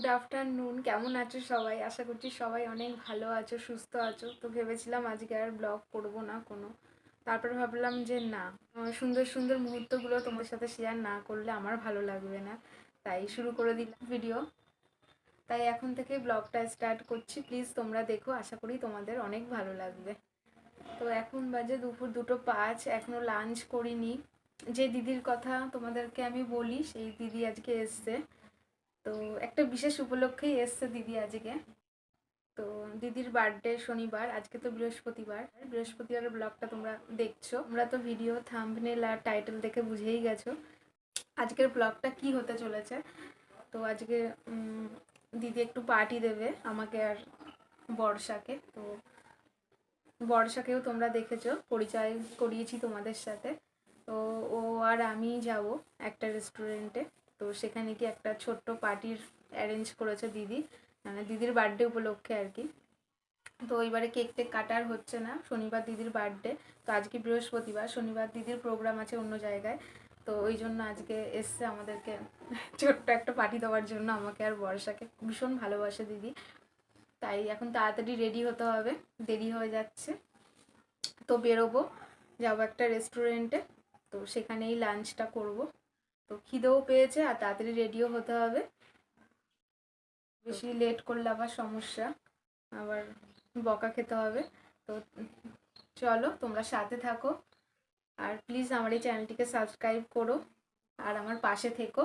Good afternoon. কেমন আছো সবাই? আশা করছি সবাই অনেক ভালো আছো, সুস্থ আছো। তো ভেবেছিলাম আজকে আর ব্লগ করব না কোনো। তারপরে ভাবলাম যে না, সুন্দর সুন্দর মুহূর্তগুলো তোমাদের সাথে শেয়ার না করলে আমার ভালো লাগবে না। তাই শুরু করে দিলাম ভিডিও। তাই এখন থেকে ব্লগটা স্টার্ট করছি। প্লিজ তোমরা দেখো, আশা করি তোমাদের অনেক ভালো লাগবে। তো এখন বাজে দুপুর 2:05, এখনো লাঞ্চ করিনি। যে দিদির কথা তোমাদেরকে আমি বলি, সেই দিদি আজকে এসছে। তো একটা বিশেষ উপলক্ষেই এসছে দিদি আজকে। তো দিদির বার্থডে শনিবার, আজকে তো বৃহস্পতিবার। বৃহস্পতিবারের ব্লগটা তোমরা দেখছো, তোমরা তো ভিডিও থাম্বনেল আর টাইটেল দেখে বুঝেই গেছো আজকের ব্লগটা কি হতে চলেছে। তো আজকে দিদি একটু পার্টি দেবে আমাকে আর বর্ষাকে। তো বর্ষাকেও তোমরা দেখেছো, পরিচয় করিয়েছি তোমাদের সাথে। তো ও আর আমি যাব একটা রেস্টুরেন্টে। তো সেখানে কি একটা ছোট্ট পার্টির অ্যারেঞ্জ করেছে দিদি, মানে দিদির বার্থডে উপলক্ষে আর কি। তো এবারে কেক টেক কাটার হচ্ছে না, শনিবার দিদির বার্থডে। তো আজকে বৃহস্পতিবার, শনিবার দিদির প্রোগ্রাম আছে অন্য জায়গায়। তো ওই জন্য আজকে এসছে আমাদেরকে ছোট্ট একটা পার্টি দেওয়ার জন্য, আমাকে আর বর্ষাকে। ভীষণ ভালোবাসে দিদি। তাই এখন তাড়াতাড়ি রেডি হতে হবে, দেরি হয়ে যাচ্ছে। তো বেরোবো, যাবো একটা রেস্টুরেন্টে। তো সেখানেই লাঞ্চটা করব। তো খিদেও পেয়েছে আর তাড়াতাড়ি রেডিও হতে হবে, বেশি লেট করলে আবার সমস্যা, আবার বকা খেতে হবে। তো চলো তোমরা সাথে থাকো, আর প্লিজ আমার এই চ্যানেলটিকে সাবস্ক্রাইব করো আর আমার পাশে থেকো।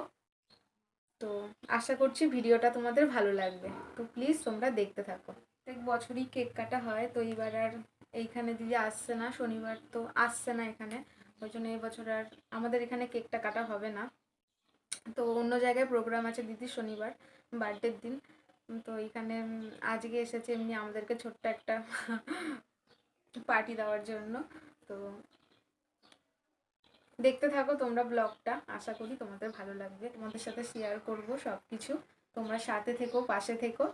তো আশা করছি ভিডিওটা তোমাদের ভালো লাগবে। তো প্লিজ তোমরা দেখতে থাকো। প্রত্যেক বছরই কেক কাটা হয়, তো এবার আর এইখানে দিদি আসছে না, শনিবার তো আসছে না এখানে। ওই জন্য এবছর আর আমাদের এখানে কেকটা কাটা হবে না। তো অন্য জায়গায় প্রোগ্রাম আছে দিদির শনিবার, বার্থডের দিন। তো এখানে আজকে এসেছে এমনি আমাদেরকে ছোট্ট একটা পার্টি দেওয়ার জন্য। তো দেখতে থাকো তোমরা ব্লগটা, আশা করি তোমাদের ভালো লাগবে। তোমাদের সাথে শেয়ার করব সব কিছু। তোমরা সাথে থেকো, পাশে থেকো।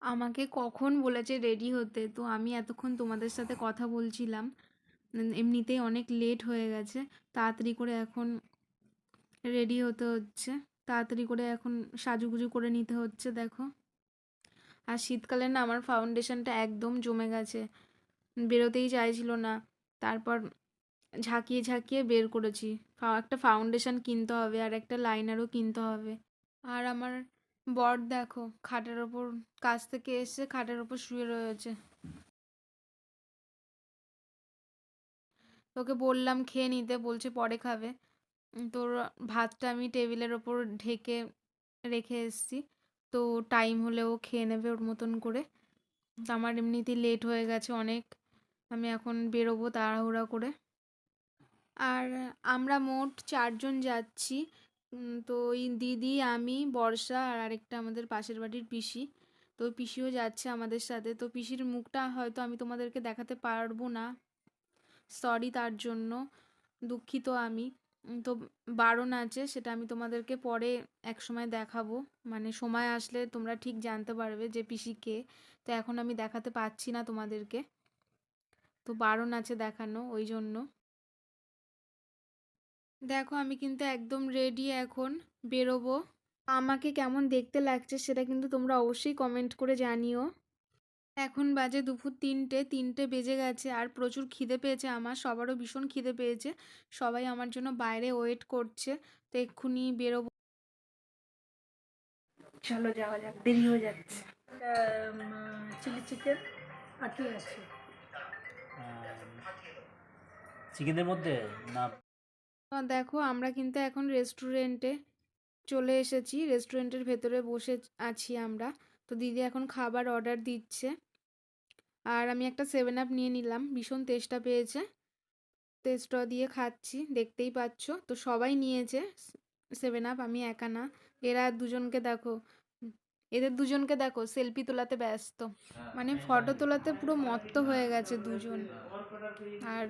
আমাকে কখন বলেছে রেডি হতে, তো আমি এতক্ষণ তোমাদের সাথে কথা বলছিলাম। এমনিতেই অনেক লেট হয়ে গেছে। তাড়াতাড়ি করে এখন রেডি হতে হচ্ছে, তাড়াতাড়ি করে এখন সাজুগুজু করে নিতে হচ্ছে দেখো। আর শীতকালে না আমার ফাউন্ডেশনটা একদম জমে গেছে, বেরোতেই চাইছিল না। তারপর ঝাঁকিয়ে ঝাঁকিয়ে বের করেছি। একটা ফাউন্ডেশন কিনতে হবে আর একটা লাইনারও কিনতে হবে। আর আমার বর দেখো খাটের ওপর, কাজ থেকে এসে খাটের ওপর শুয়ে রয়েছে। তোকে বললাম খেয়ে নিতে, বলছে পরে খাবে। তোর ভাতটা আমি টেবিলের ওপর ঢেকে রেখে এসেছি। তো টাইম হলে ও খেয়ে নেবে ওর মতন করে। তো আমার এমনিতেই লেট হয়ে গেছে অনেক, আমি এখন বেরোবো তাড়াহুড়া করে। আর আমরা মোট 4 জন যাচ্ছি। তো ওই দিদি, আমি, বর্ষা আর আরেকটা আমাদের পাশের বাড়ির পিসি। তো পিসিও যাচ্ছে আমাদের সাথে। তো পিসির মুখটা হয়তো আমি তোমাদেরকে দেখাতে পারবো না, সরি তার জন্য, দুঃখিত আমি। তো বারণ আছে, সেটা আমি তোমাদেরকে পরে এক সময় দেখাবো। মানে সময় আসলে তোমরা ঠিক জানতে পারবে যে পিসি কে। তো এখন আমি দেখাতে পাচ্ছি না তোমাদেরকে, তো বারণ আছে দেখানো, ওই জন্য। দেখো আমি কিন্তু একদম রেডি, এখন বেরোবো। আমাকে কেমন দেখতে লাগছে সেটা কিন্তু তোমরা অবশ্যই কমেন্ট করে জানিও। এখন বাজে দুপুর 3টে, 3টে বেজে গেছে আর প্রচুর খিদে পেয়েছে আমার, সবারও ভীষণ খিদে পেয়েছে। সবাই আমার জন্য বাইরে ওয়েট করছে। তো এক্ষুনি বেরোবো। চলো যাওয়া যাক, দেরি হয়ে যাচ্ছে। চিলি চিকেন আর কি আছে? চিকেনের মধ্যে না। তো দেখো আমরা কিন্তু এখন রেস্টুরেন্টে চলে এসেছি, রেস্টুরেন্টের ভেতরে বসে আছি আমরা। তো দিদি এখন খাবার অর্ডার দিচ্ছে। আর আমি একটা 7 আপ নিয়ে নিলাম, ভীষণ তেষ্টা পেয়েছে। তেষ্টা দিয়ে খাচ্ছি, দেখতেই পাচ্ছ। তো সবাই নিয়েছে 7 আপ, আমি একা না। এরা দুজনকে দেখো, এদের দুজনকে দেখো সেলফি তোলাতে ব্যস্ত, মানে ফটো তোলাতে পুরো মত্ত হয়ে গেছে দুজন। আর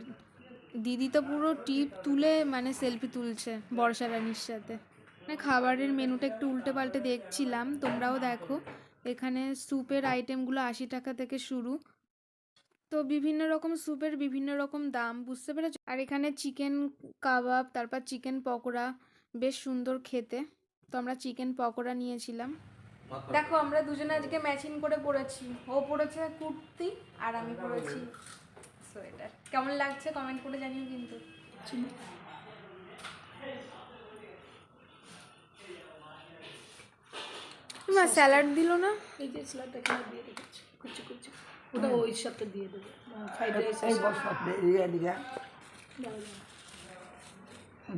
দিদি তো পুরো টিপ তুলে মানে সেলফি তুলছে বর্ষা রানীর সাথে। মানে খাবারের মেনুটা একটু উল্টে পাল্টে দেখছিলাম, তোমরাও দেখো। এখানে স্যুপের আইটেমগুলো 80 টাকা থেকে শুরু। তো বিভিন্ন রকম স্যুপের বিভিন্ন রকম দাম, বুঝতে পেরেছো। আর এখানে চিকেন কাবাব, তারপর চিকেন পকোড়া, বেশ সুন্দর খেতে। তো আমরা চিকেন পকোড়া নিয়েছিলাম। দেখো আমরা দুজনে আজকে ম্যাচিং করে পরেছি, ও পরেছে কুর্তি আর আমি পরেছি সোয়েটার। কেমন লাগছে কমেন্ট করে জানিও কিন্তু। মা স্যালাড দিল না? এই যে স্যালাডটা এখানে দিয়ে রেখেছি কুচি কুচি, ওটা ওই সাথে দিয়ে দেবো ফ্রাইড রাইস। এই বস এদিকে এদিকে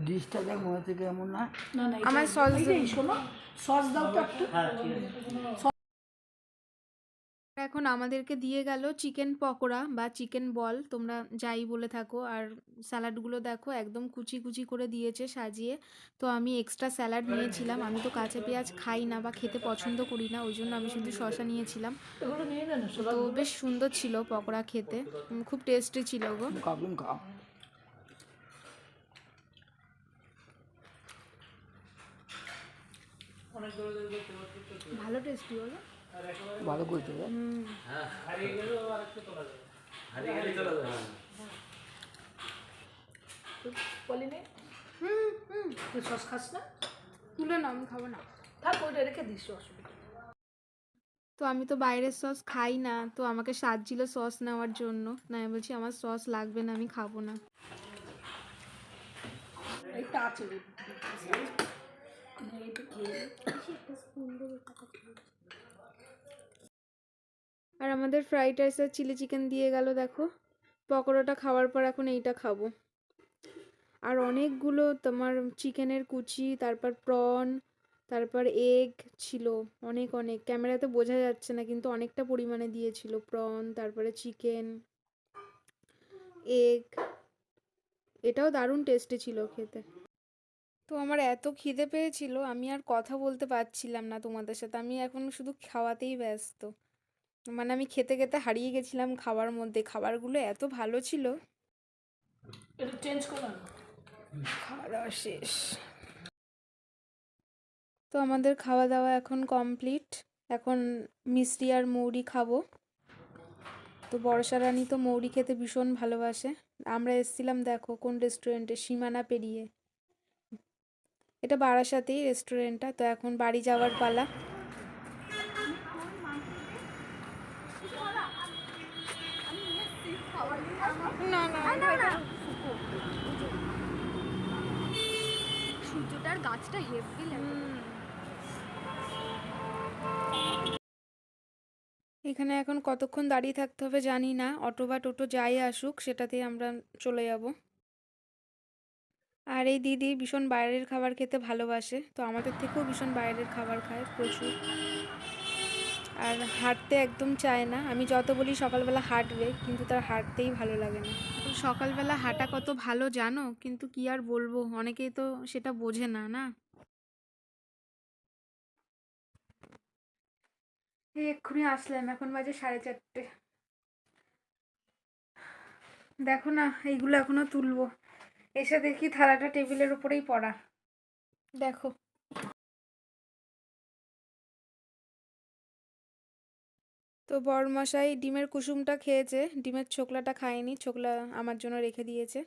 ডিশটা দেখ মনে থেকে এমন না। না না আমার সস এই শোনো, সস দাও তো একটু। হ্যাঁ ঠিক আছে। এখন আমাদেরকে দিয়ে গেল চিকেন পকোড়া বা চিকেন বল, তোমরা যাই বলে থাকো। আর স্যালাডগুলো দেখো একদম কুচি কুচি করে দিয়েছে সাজিয়ে। তো আমি এক্সট্রা স্যালাড নিয়েছিলাম, আমি তো কাঁচা পেঁয়াজ খাই না বা খেতে পছন্দ করি না, ওই জন্য আমি শুধু শসা নিয়েছিলাম। এগুলো নিয়ে না না তো বেশ সুন্দর ছিল পকোড়া খেতে, খুব টেস্টি ছিল গো। কাবুন খাও ভালো টেস্টি হলো। ভালো করতে হবে। বলি নে তুই সস খাস না, তুলে না, আমি খাবো না। থাক ওইটা রেখে দিস, অসুবিধা নেই। তো আমি তো বাইরের সস খাই না, তো আমাকে সাজছিল সস নেওয়ার জন্য। না আমি বলছি আমার সস লাগবে না, আমি খাবো না। এইটা আছে এইটা খেয়ে আর আমাদের ফ্রাইড রাইস আর চিলি চিকেন দিয়ে গেল দেখো। পকোড়াটা খাওয়ার পর এখন এইটা খাবো। আর অনেকগুলো তোমার চিকেনের কুচি, তারপর প্রন, তারপর এগ ছিল, অনেক অনেক। ক্যামেরাতে বোঝা যাচ্ছে না কিন্তু অনেকটা পরিমাণে দিয়েছিল প্রন, তারপরে চিকেন, এগ। এটাও দারুণ টেস্টি ছিল খেতে। তো আমার এত খিদে পেয়েছিল আমি আর কথা বলতে পারছিলাম না তোমাদের সাথে, আমি এখন শুধু খাওয়াতেই ব্যস্ত। মানে আমি খেতে খেতে হারিয়ে গেছিলাম খাবার মধ্যে, খাবারগুলো এত ভালো ছিল। এটা চেঞ্জ করো না। খাওয়া দাওয়া শেষ। তো আমাদের খাওয়া দাওয়া এখন কমপ্লিট। এখন মিষ্টি আর মৌরি খাবো। তো বর্ষা রানী তো মৌরি খেতে ভীষণ ভালোবাসে। আমরা এসেছিলাম দেখো কোন রেস্টুরেন্টে, সীমানা পেরিয়ে। এটা বারাসাতেই রেস্টুরেন্টটা। তো এখন বাড়ি যাওয়ার পালা। না না সূর্যটার গাছটা হেভি লাগে। এখানে এখন কতক্ষণ দাঁড়িয়ে থাকতে হবে জানি না, অটো বা টোটো যাই আসুক সেটাতেই আমরা চলে যাব। আর এই দিদি ভীষণ বাইরের খাবার খেতে ভালোবাসে, তো আমাদের থেকেও ভীষণ বাইরের খাবার খায় প্রচুর। আর হাঁটতে একদম চায় না, আমি যত বলি সকালবেলা হাঁটবে কিন্তু তার হাঁটতেই ভালো লাগে না। সকালবেলা হাঁটা কত ভালো জানো, কিন্তু কি আর বলবো, অনেকেই তো সেটা বোঝে না। না এই এক্ষুনি আসলাম, এখন বাজে 4:30। দেখো না এইগুলো এখনো তুলবো, এসে দেখি থালাটা টেবিলের উপরেই পড়া। দেখো তো বরমশাই ডিমের কুসুমটা খেয়েছে, ডিমের ছোকলাটা খায়নি, ছোকলা আমার জন্য রেখে দিয়েছে।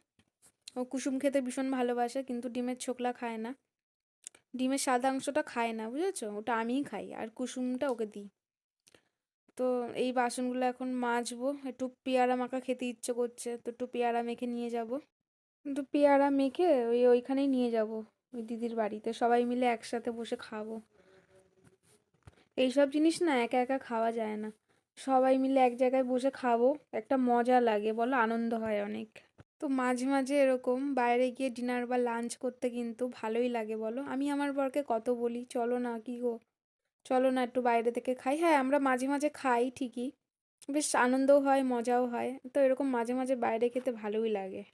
ও কুসুম খেতে ভীষণ ভালোবাসে কিন্তু ডিমের ছোকলা খায় না, ডিমের সাদা অংশটা খায় না, বুঝেছো? ওটা আমিই খাই আর কুসুমটা ওকে দিই। তো এই বাসনগুলো এখন মাজবো, একটু পেয়ারা মাখা খেতে ইচ্ছে করছে, তো একটু পেয়ারা মেখে নিয়ে যাব। কিন্তু পেয়ারা মেখে ওইখানেই নিয়ে যাব, ওই দিদির বাড়িতে সবাই মিলে একসাথে বসে খাবো। এইসব জিনিস না একা একা খাওয়া যায় না, সবাই মিলে এক জায়গায় বসে খাবো, একটা মজা লাগে বলো, আনন্দ হয় অনেক। তো মাঝে মাঝে এরকম বাইরে গিয়ে ডিনার বা লাঞ্চ করতে কিন্তু ভালোই লাগে বলো। আমি আমার বরকে কত বলি চলো না, কি গো চলো না একটু বাইরে থেকে খাই। হ্যাঁ আমরা মাঝে মাঝে খাই ঠিকই, বেশ আনন্দও হয় মজাও হয়, তো এরকম মাঝে মাঝে বাইরে খেতে ভালোই লাগে।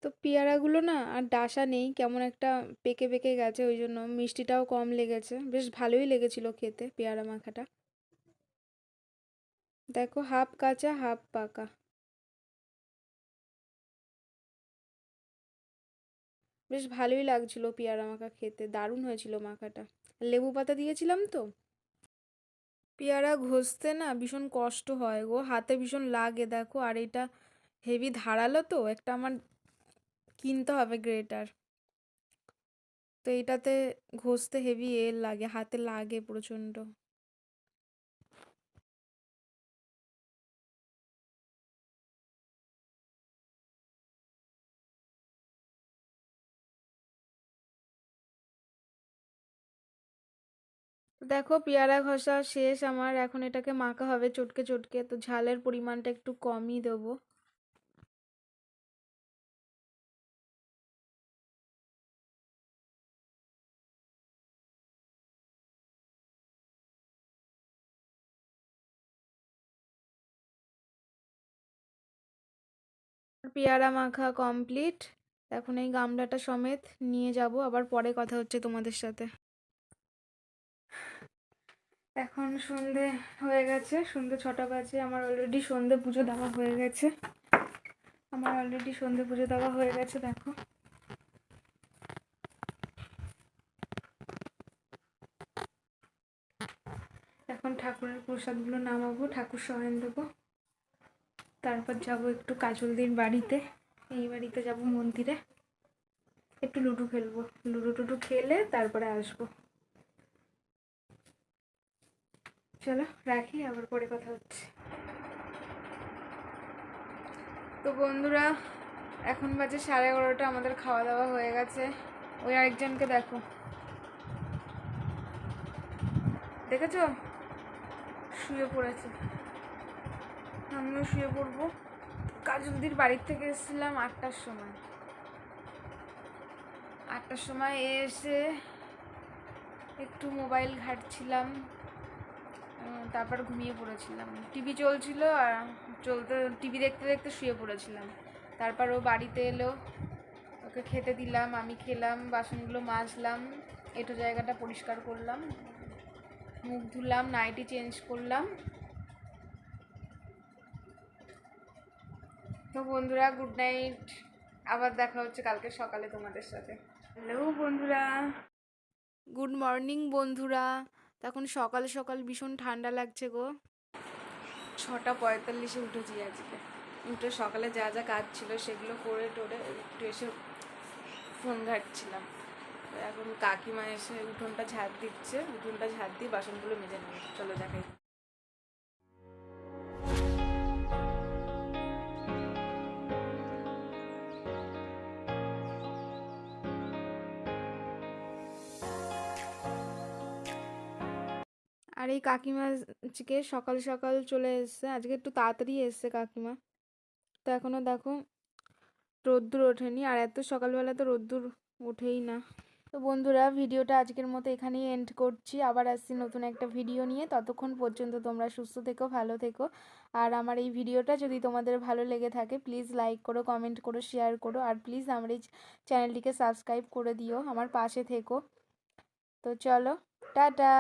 তো পেয়ারাগুলো না আর ডাসা নেই, কেমন একটা পেকে পেকে গেছে, ওই জন্য মিষ্টিটাও কম লেগেছে। বেশ ভালোই লেগেছিল খেতে পেয়ারা মাখাটা। দেখো হাফ কাঁচা হাফ পাকা। বেশ ভালোই লাগছিল পেয়ারা মাখা খেতে, দারুণ হয়েছিল মাখাটা। লেবু পাতা দিয়েছিলাম তো। পেয়ারা ঘষতে না ভীষণ কষ্ট হয় গো, হাতে ভীষণ লাগে দেখো। আর এটা হেভি ধারালো তো, একটা আমার কিনতে হবে গ্রেটার। তো এইটাতে ঘষতে হেভি লাগে, হাতে লাগে প্রচণ্ড। দেখো পেয়ারা ঘষা শেষ আমার, এখন এটাকে মাখা হবে চটকে চটকে। তো ঝালের পরিমাণটা একটু কমই দেবো। পেয়ারা মাখা কমপ্লিট। এখন এই গামলাটা সমেত নিয়ে যাব, আবার পরে কথা হচ্ছে তোমাদের সাথে। এখন সন্ধে হয়ে গেছে, সন্ধে 6টা বাজে। আমার অলরেডি সন্ধে পুজো দেওয়া হয়ে গেছে। দেখো এখন ঠাকুরের প্রসাদগুলো নামাবো, ঠাকুর শয়ন দেবো। তারপর যাব একটু কাজলদির বাড়িতে, এই বাড়িতে যাব মন্দিরে, একটু লুডো খেলবো। লুডো টুডো খেলে তারপরে আসবো। চলো রাখি, আবার পরে কথা হচ্ছে। তো বন্ধুরা এখন বাজে 11:30, আমাদের খাওয়া দাওয়া হয়ে গেছে। ওই আরেকজনকে দেখো, দেখেছো শুয়ে পড়েছে, আমিও শুয়ে পড়বো। কাজলদির বাড়ির থেকে এসেছিলাম 8টার সময়। 8টার সময় এসে একটু মোবাইল ঘাঁটছিলাম, তারপর ঘুমিয়ে পড়েছিলাম। টিভি চলছিল, আর টিভি দেখতে দেখতে শুয়ে পড়েছিলাম। তারপর ও বাড়িতে এলো, ওকে খেতে দিলাম, আমি খেলাম, বাসনগুলো মাজলাম, এঁটো জায়গাটা পরিষ্কার করলাম, মুখ ধুলাম, নাইটি চেঞ্জ করলাম। তো বন্ধুরা গুড নাইট, আবার দেখা হচ্ছে কালকে সকালে তোমাদের সাথে। হ্যালো বন্ধুরা, গুড মর্নিং বন্ধুরা। তখন সকাল সকাল ভীষণ ঠান্ডা লাগছে গো। 6:45 উঠেছি আজকে। উঠে সকালে যা যা কাজ ছিল সেগুলো করে টোরে একটু এসে ফোন ঘাঁটছিলাম। তো এখন কাকিমা এসে উঠোনটা ঝাড় দিচ্ছে, উঠোনটা ঝাড় দিয়ে বাসনগুলো মেজে নেবে। চলো দেখাই। আর এই কাকিমা আজকে সকাল সকাল চলে এসছে, আজকে একটু তাড়াতাড়ি এসছে কাকিমা। তো এখনও দেখো রোদ্দুর ওঠেনি, আর এত সকালবেলা তো রোদ্দুর ওঠেই না। তো বন্ধুরা ভিডিওটা আজকের মতো এখানেই এন্ড করছি, আবার আসছি নতুন একটা ভিডিও নিয়ে। ততক্ষণ পর্যন্ত তোমরা সুস্থ থেকো, ভালো থেকো। আর আমার এই ভিডিওটা যদি তোমাদের ভালো লেগে থাকে প্লিজ লাইক করো, কমেন্ট করো, শেয়ার করো, আর প্লিজ আমার এই চ্যানেলটিকে সাবস্ক্রাইব করে দিও, আমার পাশে থেকো। তো চলো টাটা।